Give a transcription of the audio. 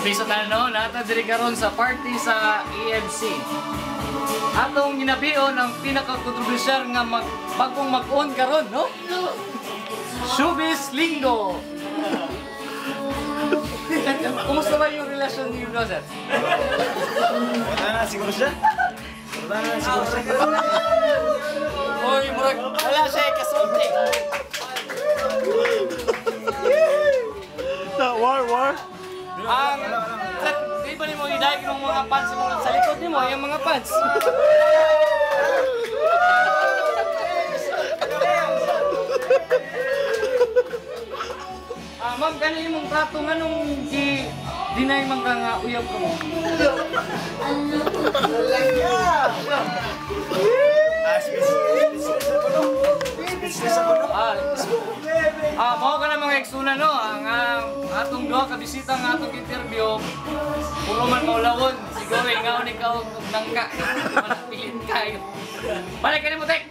Piso tayo no, nata diri karon sa party sa EMC. Atong ginabio ng pinaka-kontrobersyal nga bagong mag-on karon, no? Showbiz Linggo. Kumusta ba yung relasyon niyo, brother? Wala na siguro siya. Wala na siguro siya. Oy, murag wala siya kasulti. War. Ang di ba nimo i-like ng mga fans mo sa likod nimo, yung mga fans? Ma'am, kani imong trato nga nung dinay man ka nga uyab ka mo? Mao ka na mga eksuna no, ang atong duha ka bisita nga atong interview, puro man maulawon, siguro ingaw ni ka og nangka, manapilin kayo. Balik ka ni mo, Tek!